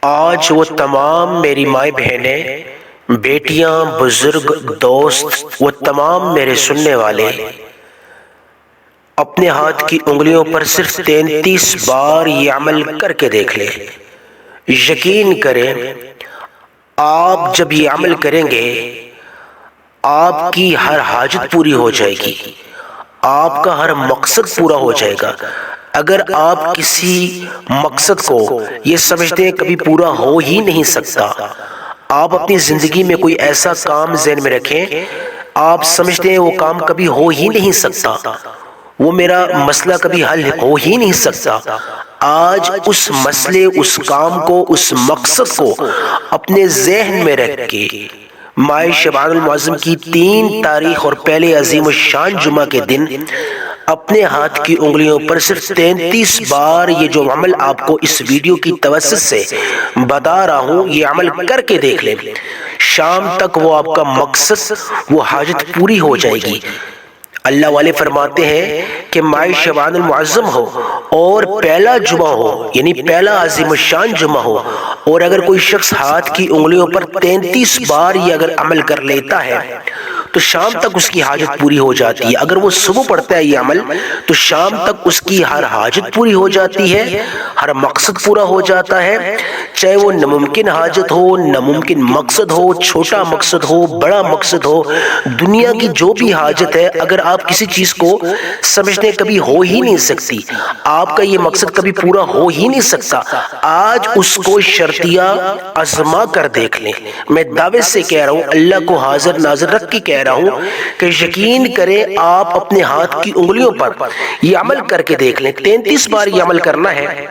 آج وہ تمام میری مائیں بہنیں، بیٹیاں، بزرگ، دوست، وہ تمام میرے سننے والے اپنے ہاتھ کی انگلیوں پر صرف 33 بار یہ عمل کر کے دیکھ لیں۔ یقین کریں آپ جب یہ عمل کریں گے آپ کی ہر حاجت پوری ہو جائے گی، آپ کا ہر مقصد پورا ہو جائے گا۔ اگر آپ کسی مقصد کو یہ سمجھتے ہیں کبھی پورا ہو ہی نہیں سکتا، آپ اپنی زندگی میں کوئی ایسا کام ذہن میں رکھیں آپ سمجھتے ہیں وہ کام کبھی ہو ہی نہیں سکتا، وہ میرا مسئلہ کبھی حل ہو ہی نہیں سکتا، آج اس مسئلے، اس کام کو، اس مقصد کو اپنے ذہن میں رکھ کے ماہ شعبان المعظم کی 3 تاریخ اور پہلے عظیم الشان جمعہ کے دن اپنے ہاتھ کی انگلیوں پر صرف 33 بار یہ جو عمل آپ کو اس ویڈیو کی توسط سے بتا رہا ہوں یہ عمل کر کے دیکھ لیں۔ شام تک وہ آپ کا مقصد، وہ حاجت پوری ہو جائے گی۔ اللہ والے فرماتے ہیں کہ ماہ شعبان المعظم ہو اور پہلا جمعہ ہو، یعنی پہلا عظیم الشان جمعہ ہو، اور اگر کوئی شخص ہاتھ کی انگلیوں پر 33 بار یہ اگر عمل کر لیتا ہے تو شام تک اس کی حاجت پوری ہو جاتی ہے۔ اگر وہ صبح پڑھتا ہے یہ عمل تو شام تک اس کی ہر حاجت پوری ہو جاتی ہے، ہر مقصد پورا ہو جاتا ہے، چاہے وہ ناممکن حاجت ہو، ناممکن مقصد ہو، چھوٹا مقصد ہو، بڑا مقصد ہو، دنیا کی جو بھی حاجت ہے، اگر آپ کسی چیز کو سمجھتے ہیں کبھی ہو ہی نہیں سکتی، آپ کا یہ مقصد کبھی پورا ہو ہی نہیں سکتا، آج اس کو شرطیہ آزما کر دیکھ لیں۔ میں دعوے سے کہہ رہا ہوں، اللہ کو حاضر ناظر رکھ کے کہہ رہا ہوں کہ یقین کریں آپ اپنے ہاتھ کی انگلیوں پر یہ عمل کر کے دیکھ لیں۔ 33 بار یہ عمل کرنا ہے،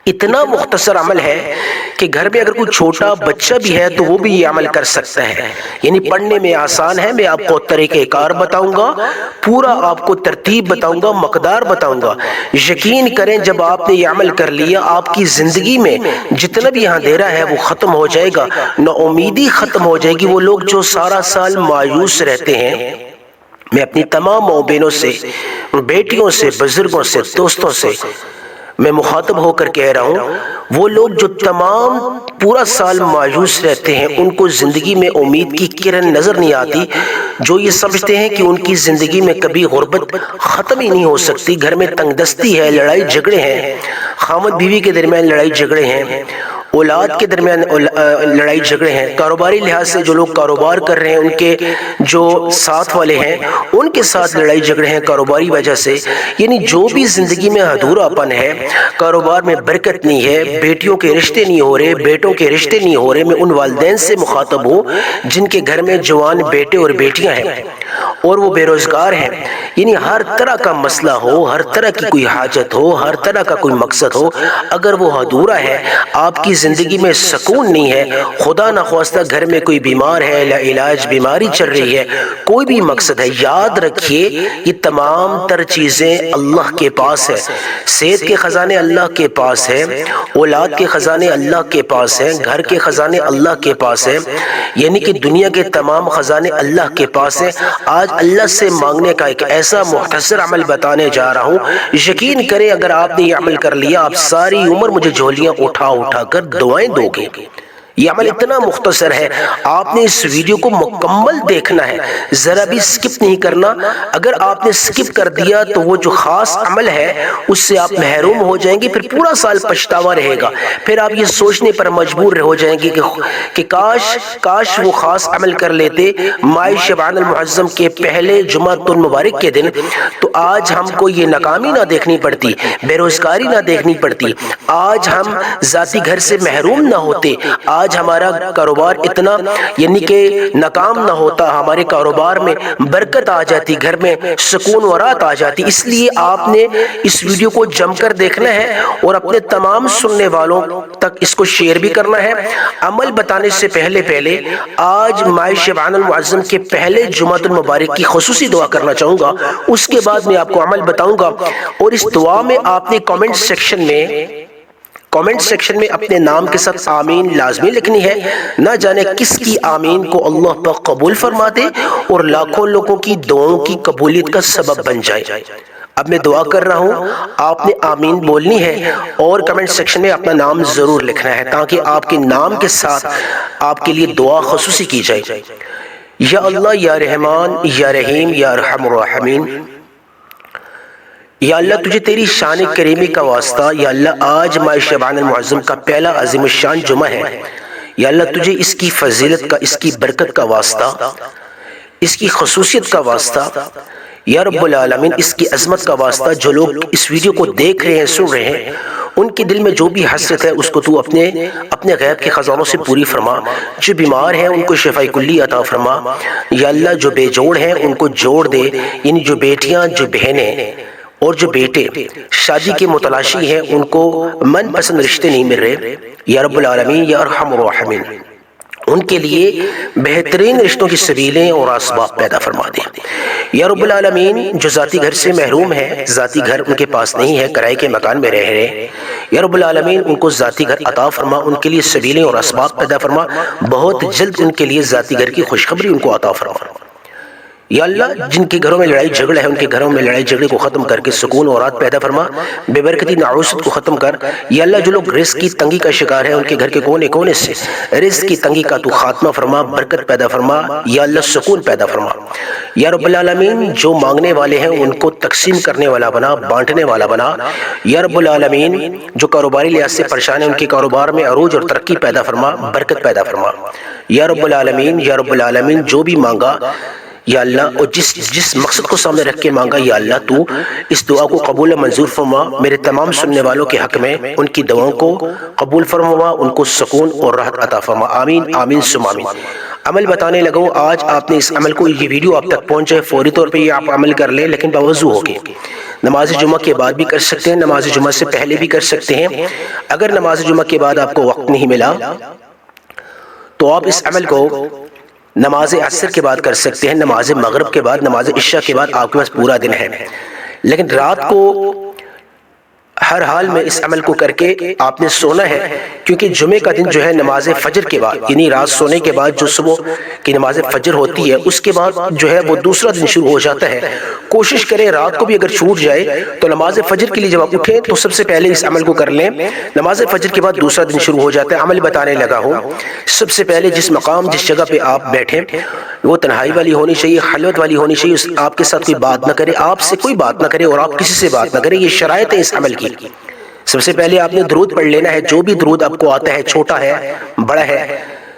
اتنا مختصر عمل ہے کہ گھر میں اگر کوئی چھوٹا بچہ بھی ہے تو وہ بھی یہ عمل کر سکتا ہے، یعنی پڑھنے میں آسان ہے۔ میں آپ کو طریقہ کار بتاؤں گا، پورا آپ کو ترتیب بتاؤں گا، مقدار بتاؤں گا۔ یقین کریں جب آپ نے یہ عمل کر لیا آپ کی زندگی میں جتنا بھی اندھیرا ہے وہ ختم ہو جائے گا، نا امیدی ختم ہو جائے گی۔ وہ لوگ جو سارا سال مایوس رہتے ہیں، میں اپنی تمام ماؤں بہنوں سے، بیٹیوں سے، بزرگوں سے، دوستوں سے میں مخاطب ہو کر کہہ رہا ہوں، وہ لوگ جو تمام پورا سال مایوس رہتے ہیں، ان کو زندگی میں امید کی کرن نظر نہیں آتی، جو یہ سمجھتے ہیں کہ ان کی زندگی میں کبھی غربت ختم ہی نہیں ہو سکتی، گھر میں تنگ دستی ہے، لڑائی جھگڑے ہیں، خامد بیوی کے درمیان لڑائی جھگڑے ہیں، اولاد کے درمیان لڑائی جھگڑے ہیں، کاروباری لحاظ سے جو لوگ کاروبار کر رہے ہیں ان کے جو ساتھ والے ہیں ان کے ساتھ لڑائی جھگڑے ہیں کاروباری وجہ سے، یعنی جو بھی زندگی میں ادھورا پن ہے، کاروبار میں برکت نہیں ہے، بیٹیوں کے رشتے نہیں ہو رہے، بیٹوں کے رشتے نہیں ہو رہے، میں ان والدین سے مخاطب ہوں جن کے گھر میں جوان بیٹے اور بیٹیاں ہیں اور وہ بے روزگار ہیں، یعنی ہر طرح کا مسئلہ ہو، ہر طرح کی کوئی حاجت ہو، ہر طرح کا کوئی مقصد ہو، اگر وہ ادھورا ہے، آپ کی زندگی میں سکون نہیں ہے، خدا نخواستہ گھر میں کوئی بیمار ہے، لا علاج بیماری چل رہی ہے، کوئی بھی مقصد ہے، یاد رکھیے یہ تمام تر چیزیں اللہ کے پاس ہے۔ صحت کے خزانے اللہ کے پاس ہے، اولاد کے خزانے اللہ کے پاس ہیں، گھر کے خزانے اللہ کے پاس ہیں، یعنی کہ دنیا کے تمام خزانے اللہ کے پاس ہیں۔ آج اللہ سے مانگنے کا ایک ایسا مختصر عمل بتانے جا رہا ہوں، یقین کریں اگر آپ نے یہ عمل کر لیا آپ ساری عمر مجھے جھولیاں اٹھا اٹھا کر دعائیں دو گے۔ یہ عمل اتنا مختصر ہے، آپ نے اس ویڈیو کو مکمل دیکھنا ہے، ذرا بھی سکپ نہیں کرنا۔ اگر آپ نے سکپ کر دیا تو وہ جو خاص عمل ہے اس سے آپ محروم ہو جائیں گے، پھر پورا سال پچھتاوا رہے گا، پھر آپ یہ سوچنے پر مجبور ہو جائیں گے کہ کاش وہ خاص عمل کر لیتے ماہ شعبان المعظم کے پہلے جمعۃ المبارک کے دن، تو آج ہم کو یہ ناکامی نہ دیکھنی پڑتی، بے روزگاری نہ دیکھنی پڑتی، آج ہم ذاتی گھر سے محروم نہ ہوتے، آج ہمارا کاروبار اتنا یعنی کہ ناکام نہ ہوتا، ہمارے کاروبار میں برکت آ جاتی، گھر میں سکون و راحت آ جاتی۔ اس لیے آپ نے اس ویڈیو کو جم کر دیکھنا ہے اور اپنے تمام سننے والوں تک اس کو شیئر بھی کرنا ہے۔ عمل بتانے سے پہلے آج ماہ شعبان المعظم کے پہلے جمعۃ المبارک کی خصوصی دعا کرنا چاہوں گا، اس کے بعد میں آپ کو عمل بتاؤں گا، اور اس دعا میں آپ نے کامنٹ سیکشن میں اپنے نام کے ساتھ آمین لازمی لکھنی ہے۔ نہ جانے کس کی آمین کو اللہ پاک قبول فرما دے اور لاکھوں لوگوں کی دعاؤں کی قبولیت کا سبب بن جائے۔ اب میں دعا کر رہا ہوں، آپ نے آمین بولنی ہے اور کمنٹ سیکشن میں اپنا نام ضرور لکھنا ہے تاکہ آپ کے نام کے ساتھ آپ کے لیے دعا خصوصی کی جائے۔ یا اللہ یا رحمان یا رحیم یا ارحم الراحمین، یا اللہ تجھے تیری شان کریمی کا واسطہ، یا اللہ آج ماہ شعبان المعظم کا پہلا عظیم الشان جمعہ ہے، یا اللہ تجھے اس کی فضیلت کا، اس کی برکت کا واسطہ، اس کی خصوصیت کا واسطہ، یا رب العالمین اس کی عظمت کا واسطہ، جو لوگ اس ویڈیو کو دیکھ رہے ہیں، سن رہے ہیں، ان کے دل میں جو بھی حسرت ہے اس کو تو اپنے غیب کے خزانوں سے پوری فرما۔ جو بیمار ہیں ان کو شفاء کلی عطا فرما، یا اللہ جو بے جوڑ ہیں ان کو جوڑ دے، یعنی جو بیٹیاں، جو بہنیں اور جو بیٹے شادی کے متلاشی ہیں ان کو من پسند رشتے نہیں مل رہے، یا رب العالمین یا ارحم الراحمین ان کے لیے بہترین رشتوں کی سبیلیں اور اسباب پیدا فرما دے۔ یا رب العالمین جو ذاتی گھر سے محروم ہے، ذاتی گھر ان کے پاس نہیں ہے، کرائے کے مکان میں رہ رہے ہیں، یا رب العالمین ان کو ذاتی گھر عطا فرما، ان کے لیے سبیلیں اور اسباب پیدا فرما، بہت جلد ان کے لیے ذاتی گھر کی خوشخبری ان کو عطا فرما۔ یا اللہ جن کے گھروں میں لڑائی جھگڑا ہے ان کے گھروں میں لڑائی جھگڑے کو ختم کر کے سکون اور راحت پیدا فرما، بے برکتی نعوست کو ختم کر۔ یا اللہ جو لوگ رزق کی تنگی کا شکار ہیں ان کے گھر کے کونے کونے سے رزق کی تنگی کا تو خاتمہ فرما، برکت پیدا فرما، یا اللہ سکون پیدا فرما۔ یا رب العالمین جو مانگنے والے ہیں ان کو تقسیم کرنے والا بنا، بانٹنے والا بنا۔ یا رب العالمین جو کاروباری لحاظ سے پریشان ہیں ان کے کاروبار میں عروج اور ترقی پیدا فرما، برکت پیدا فرما۔ یا رب العالمین، یا رب العالمین جو بھی مانگا یا اللہ، اور جس مقصد کو سامنے رکھ کے مانگا یا اللہ تو اس دعا کو قبول منظور فرما۔ میرے تمام سننے والوں کے حق میں ان کی دعاؤں کو قبول فرما، ان کو سکون اور راحت عطا فرما، آمین آمین ثم آمین۔ عمل بتانے لگا ہوں، آج آپ نے اس عمل کو، یہ ویڈیو آپ تک پہنچے، فوری طور پہ یہ آپ عمل کر لیں، لیکن باوضو ہو کے نماز جمعہ کے بعد بھی کر سکتے ہیں، نماز جمعہ سے پہلے بھی کر سکتے ہیں۔ اگر نماز جمعہ کے بعد آپ کو وقت نہیں ملا تو آپ اس عمل کو نماز عصر کے بعد کر سکتے ہیں، نماز مغرب کے بعد، نماز عشاء کے بعد، آپ کے پاس پورا دن ہے۔ لیکن رات کو ہر حال میں اس عمل کو کر کے آپ نے سونا ہے، کیونکہ جمعے کا دن جو ہے نماز فجر کے بعد، یعنی رات سونے کے بعد جو صبح کی نماز فجر ہوتی ہے اس کے بعد جو ہے وہ دوسرا دن شروع ہو جاتا ہے۔ کوشش کریں رات کو بھی اگر چھوٹ جائے تو نماز فجر کے لیے جب آپ اٹھیں تو سب سے پہلے اس عمل کو کر لیں۔ نماز فجر کے بعد دوسرا دن شروع ہو جاتا ہے۔ عمل بتانے لگا ہوں، سب سے پہلے جس مقام، جس جگہ پہ آپ بیٹھیں وہ تنہائی والی ہونی چاہیے، خلوت والی ہونی چاہیے، آپ کے ساتھ کوئی بات نہ کرے، آپ سے کوئی بات نہ کرے اور آپ کسی سے بات نہ کرے۔ یہ شرائط ہے اس عمل کی۔ سب سے پہلے آپ نے درود پڑھ لینا ہے، جو بھی درود آپ کو آتا ہے، چھوٹا ہے، بڑا ہے،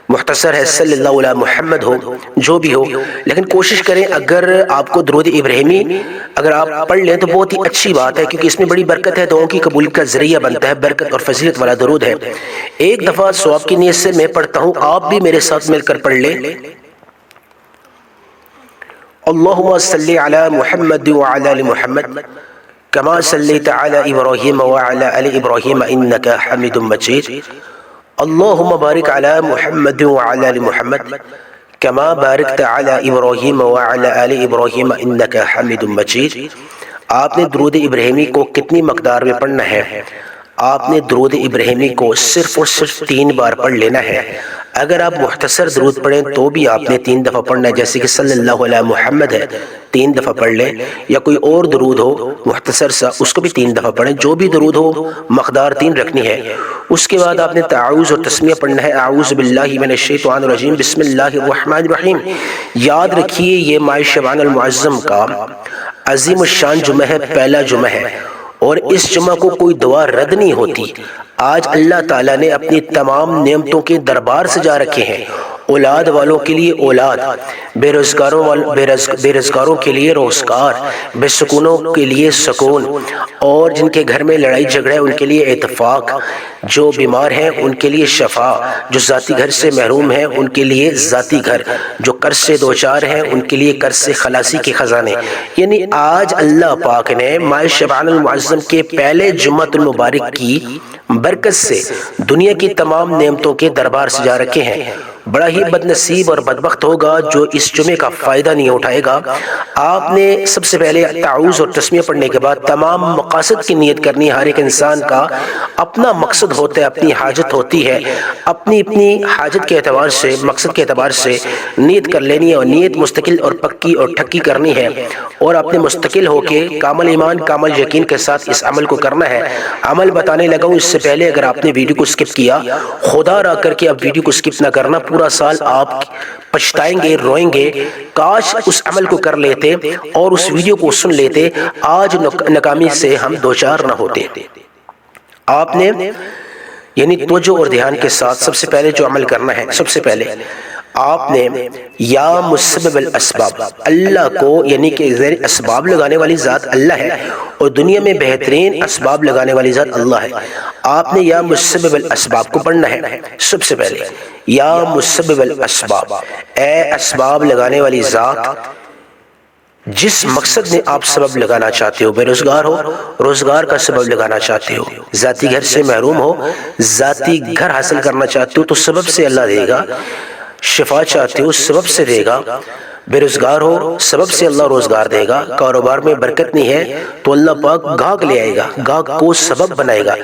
مختصر ہے، صلی اللہ علیہ محمد ہو، جو بھی ہو، لیکن کوشش کریں اگر آپ کو درود ابراہیمی اگر آپ پڑھ لیں تو بہت ہی اچھی بات ہے، کیونکہ اس میں بڑی برکت ہے، دعاؤں کی قبولیت کا ذریعہ بنتا ہے، برکت اور فضیلت والا درود ہے۔ ایک دفعہ ثواب کی نیت سے میں پڑھتا ہوں، آپ بھی میرے ساتھ مل کر پڑھ لیں۔ اللہم صلی علی محمد وعلی آل محمد كما صليت على إبراهيم وعلى آل إبراهيم إنك حميد مجيد اللهم بارك على محمد وعلى آل محمد كما باركت على إبراهيم وعلى آل إبراهيم إنك حميد مجيد۔ آپ نے درود ابراہیمی کو کتنی مقدار میں پڑھنا ہے؟ آپ نے درود ابراہیمی کو صرف اور صرف 3 بار پڑھ لینا ہے۔ اگر آپ مختصر درود پڑھیں تو بھی آپ نے 3 دفعہ پڑھنا ہے، جیسے کہ صلی اللہ علیہ محمد ہے 3 دفعہ پڑھ لیں، یا کوئی اور درود ہو مختصر سا اس کو بھی 3 دفعہ پڑھیں، جو بھی درود ہو مقدار 3 رکھنی ہے۔ اس کے بعد آپ نے تعاوذ اور تسمیہ پڑھنا ہے، اعوذ باللہ من الشیطان الرجیم بسم اللہ الرحمن الرحیم۔ یاد رکھیے یہ ماہ شعبان المعظم کا عظیم الشان جمعہ ہے، پہلا جمعہ ہے، اور اس جمعہ کو کوئی دعا رد نہیں ہوتی۔ آج اللہ تعالیٰ نے اپنی تمام نعمتوں کے دربار سجا رکھے ہیں، اولاد والوں کے لیے اولاد، بے روزگاروں کے لیے روزگار، بے سکونوں کے لیے سکون، اور جن کے گھر میں لڑائی جھگڑے ان کے لیے اتفاق، جو بیمار ہیں ان کے لیے شفا، جو ذاتی گھر سے محروم ہیں ان کے لیے ذاتی گھر، جو قرض سے دوچار ہیں ان کے لیے قرض سے خلاصی کے خزانے۔ یعنی آج اللہ پاک نے ماہ شعبان المعظم کے پہلے جمعۃ المبارک کی برکت سے دنیا کی تمام نعمتوں کے دربار سجا رکھے ہیں۔ بڑا ہی بد نصیب اور بدبخت ہوگا جو اس جمعے کا فائدہ نہیں اٹھائے گا۔ آپ نے سب سے پہلے تعوذ اور تسمیہ پڑھنے کے بعد تمام مقاصد کی نیت کرنی ہے۔ ہر ایک انسان کا اپنا مقصد ہوتا ہے، اپنی حاجت ہوتی ہے، اپنی حاجت کے اعتبار سے، مقصد کے اعتبار سے نیت کر لینی ہے، اور نیت مستقل اور پکی اور ٹھکی کرنی ہے، اور اپنے مستقل ہو کے کامل ایمان کامل یقین کے ساتھ اس عمل کو کرنا ہے۔ عمل بتانے لگا ہوں اس سے پہلے اگر آپ نے ویڈیو کو سکپ کیا، خدا را کر کے اب ویڈیو کو سکپ نہ کرنا، پورا سال آپ پچھتائیں گے، روئیں گے، کاش اس عمل کو کر لیتے اور اس ویڈیو کو سن لیتے، آج ناکامی سے ہم دوچار نہ ہوتے۔ آپ نے یعنی توجہ اور دھیان کے ساتھ سب سے پہلے جو عمل کرنا ہے، سب سے پہلے آپ نے یا مسبب الاسباب، اللہ کو یعنی کہ اسباب لگانے والی ذات اللہ ہے اور دنیا میں بہترین اسباب لگانے والی ذات اللہ ہے۔ آپ نے یا مسبب الاسباب کو پڑھنا ہے سب سے پہلے، یا مسبب الاسباب، اے اسباب لگانے والی ذات، جس مقصد میں آپ سبب لگانا چاہتے ہو، بے روزگار ہو، روزگار کا سبب لگانا چاہتے ہو، ذاتی گھر سے محروم ہو، ذاتی گھر حاصل کرنا چاہتے ہو تو سبب سے اللہ دے گا، شفا چاہتے ہو سبب سے دے گا، بے روزگار ہو سبب سے اللہ روزگار دے گا، کاروبار میں برکت نہیں ہے تو اللہ پاک گاہک لے آئے گا، گاہک کو سبب بنائے گا،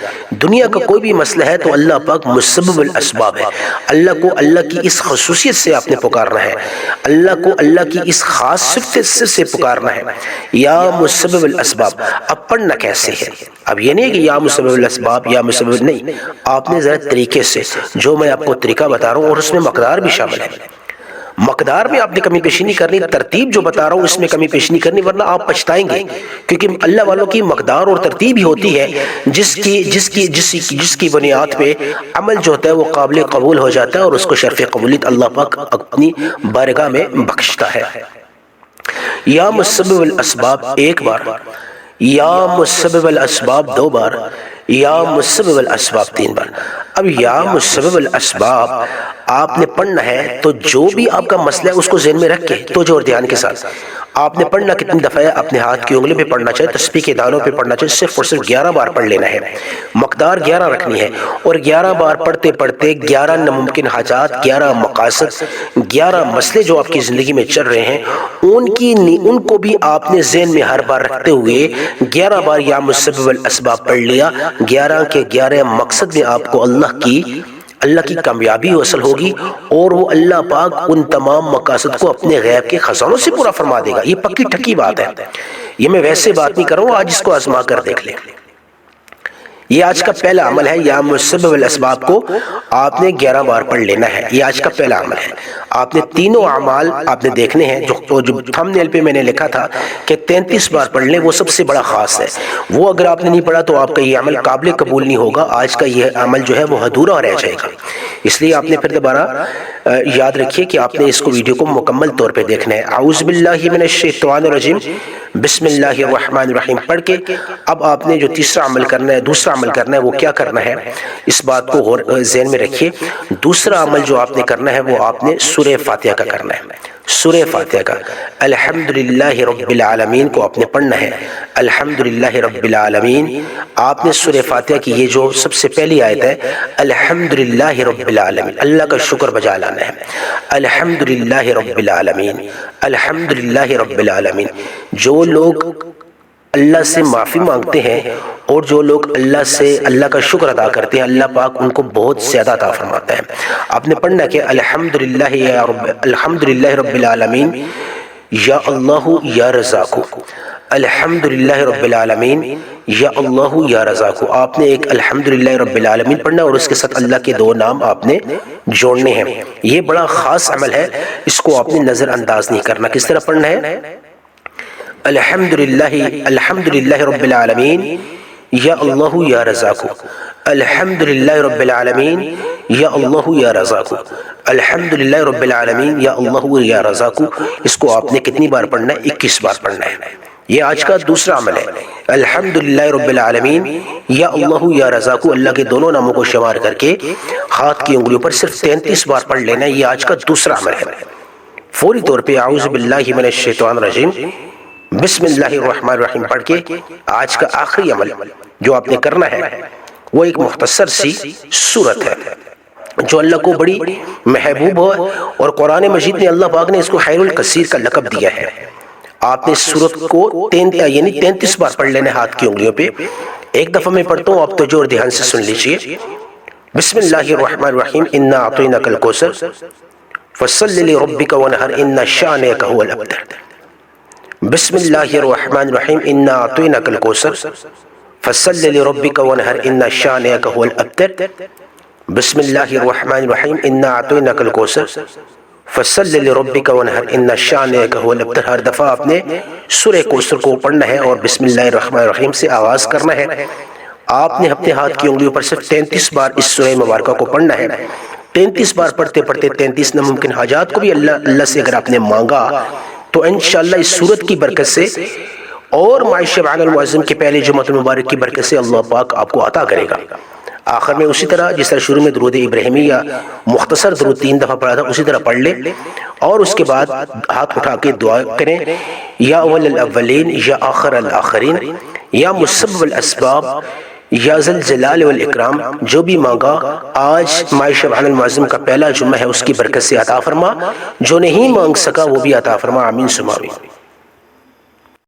دنیا کا کوئی بھی مسئلہ ہے تو اللہ پاک مسبب الاسباب ہے۔ اللہ کو اللہ کی اس خصوصیت سے آپ نے پکارنا ہے، اللہ کو اللہ کی اس خاص صفت سے پکارنا ہے، یا مسبب الاسباب۔ اب پڑھنا کیسے ہے؟ اب یہ نہیں کہ یا مسبب الاسباب یا مسبب، نہیں، آپ نے ذرا طریقے سے، جو میں آپ کو طریقہ بتا رہا ہوں اور اس میں مقدار بھی شامل ہے، مقدار میں آپ نے کمی پیشی نہیں کرنی، ترتیب جو بتا رہا ہوں اس میں کمی پیشی نہیں کرنی، ورنہ آپ پچھتائیں گے، کیونکہ اللہ والوں کی مقدار اور ترتیب ہی ہوتی ہے جس کی بنیاد پہ عمل جو ہوتا ہے وہ قابل قبول ہو جاتا ہے اور اس کو شرف قبولیت اللہ پاک اپنی بارگاہ میں بخشتا ہے۔ یا مسبب الاسباب ایک بار، یا مسبب الاسباب دو بار، یا مسبب الاسباب تین بار۔ اب یا مسبب الاسباب آپ نے پڑھنا ہے تو جو بھی آپ کا مسئلہ ہے اس کو ذہن میں رکھ کے توجہ اور دھیان کے ساتھ آپ نے پڑھنا کتنی دفعہ ہے، اپنے ہاتھ کی انگلی پہ پڑھنا چاہیے، تسبیح کے دانوں پہ پڑھنا چاہیے، صرف اور صرف 11 بار پڑھ لینا ہے، مقدار 11 رکھنی ہے، اور 11 بار پڑھتے پڑھتے 11 ناممکن حاجات، 11 مقاصد، 11 مسئلے جو آپ کی زندگی میں چل رہے ہیں ان کو بھی آپ نے ذہن میں ہر بار رکھتے ہوئے 11 بار یا مسبب الاسباب پڑھ لیا، 11 کے 11 مقصد میں آپ کو اللہ کی کامیابی حاصل ہوگی، اور وہ اللہ پاک ان تمام مقاصد کو اپنے غیب کے خزانوں سے پورا فرما دے گا۔ یہ پکی ٹھکی بات ہے، یہ میں ویسے بات نہیں کر رہا ہوں، آج اس کو آزما کر دیکھ لیں۔ یہ آج کا پہلا عمل ہے، یا مسبب الاسباب کو آپ نے 11 بار پڑھ لینا ہے، یہ آج کا پہلا عمل ہے۔ آپ نے تینوں اعمال آپ نے دیکھنے ہیں، جو تھم نیل پہ میں نے لکھا تھا کہ 33 بار پڑھ لیں، وہ سب سے بڑا خاص ہے، وہ اگر آپ نے نہیں پڑھا تو آپ کا یہ عمل قابل قبول نہیں ہوگا، آج کا یہ عمل جو ہے وہ ادھورا رہ جائے گا۔ اس لیے آپ نے پھر دوبارہ یاد رکھیے کہ آپ نے اس کو ویڈیو کو مکمل طور پہ دیکھنا ہے۔ اعوذ باللہ من الشیطان الرجیم، بسم اللہ الرحمن الرحیم پڑھ کے اب آپ نے جو تیسرا عمل کرنا ہے، دوسرا عمل کرنا ہے، وہ کیا کرنا ہے اس بات کو ذہن میں رکھیے۔ دوسرا عمل جو آپ نے کرنا ہے وہ آپ نے سورہ فاتحہ کا کرنا ہے، سورہ فاتحہ کا الحمدللہ رب العالمین کو آپ نے پڑھنا ہے، الحمدللہ رب العالمین۔ آپ نے سورہ فاتحہ کی یہ جو سب سے پہلی آیت ہے الحمدللہ رب العالمین، اللہ کا شکر بجا لانا ہے، الحمدللہ رب العالمین، الحمدللہ رب العالمین۔ جو لوگ اللہ سے معافی مانگتے ہیں اور جو لوگ اللہ کا شکر ادا کرتے ہیں، اللہ پاک ان کو بہت زیادہ عطا فرماتا ہے۔ آپ نے پڑھنا کہ الحمدللہ رب العالمین یا اللہ یا رزاق، الحمدللہ رب العالمین یا اللہ یا رزاق۔ آپ نے ایک الحمدللہ رب العالمین پڑھنا اور اس کے ساتھ اللہ کے دو نام آپ نے جوڑنے ہیں۔ یہ بڑا خاص عمل ہے، اس کو آپ نے نظر انداز نہیں کرنا۔ کس طرح پڑھنا ہے؟ الحمدللہ رب العالمین یا اللہ یا رزاق، الحمدللہ رب العالمین یا اللہ یا رزاق، الحمدللہ رب العالمین یا اللہ یا رزاق۔ اس کو آپ نے کتنی بار پڑھنا ہے؟ 21 بار پڑھنا ہے۔ یہ آج کا دوسرا عمل ہے، الحمدللہ رب العالمین یا اللہ یا رزاق، اللہ کے دونوں ناموں کو شمار کر کے ہاتھ کی انگلیوں پر صرف 33 بار پڑھ لینا ہے۔ یہ آج کا دوسرا عمل ہے۔ فوری طور پہ اعوذ باللہ من الشیطان الرجیم، بسم اللہ الرحمن الرحیم پڑھ کے آج کا آخری عمل جو آپ نے کرنا ہے وہ ایک مختصر سی سورت ہے، جو اللہ کو بڑی محبوب ہو، اور قرآن مجید میں اللہ پاک نے اس کو خیر الکثیر کا لقب دیا ہے۔ آپ نے اس سورت کو 33 بار پڑھ لینا ہاتھ کی انگلیوں پہ۔ ایک دفعہ میں پڑھتا ہوں، آپ توجہ اور دھیان سے سن لیجئے۔ بسم اللہ الرحمن الرحیم، انا اعطیناک الکوثر فصل لربک وانحر ان شانئک هو الابتر۔ بسم اللہ الرحمن الرحیم، انا اعطیناک الکوثر فصل لربک وانحر ان شانئک هو الابتر۔ بسم اللہ الرحمن الرحیم، انا اعطیناک الکوثر فصل لربک وانحر ان شانئک هو الابتر۔ ہر دفعہ آپ نے سورہ کوثر کو پڑھنا ہے اور بسم اللہ الرحمن الرحیم سے آغاز کرنا ہے۔ آپ نے اپنے ہاتھ کی انگلیوں پر صرف 33 بار اس سورہ مبارکہ کو پڑھنا ہے۔ 33 بار پڑھتے پڑھتے 33 ناممکن حاجات کو بھی اللہ سے اگر آپ نے مانگا تو انشاءاللہ اس سورت کی برکت سے اور ماہ شعبان المعظم کے پہلے جمعہ المبارک کی برکت سے اللہ پاک آپ کو عطا کرے گا۔ آخر میں اسی طرح جس طرح شروع میں درود ابراہیمی یا مختصر درود 3 دفعہ پڑھا تھا اسی طرح پڑھ لیں، اور اس کے بعد ہاتھ اٹھا کے دعا کریں، یا اول الاولین یا آخر الاخرین یا مسبب الاسباب یا ذی الجلال والاکرام، جو بھی مانگا آج ماہ شعبان المعظم کا پہلا جمعہ ہے، اس کی برکت سے عطا فرما، جو نہیں مانگ سکا وہ بھی عطا فرما، آمین ثم آمین۔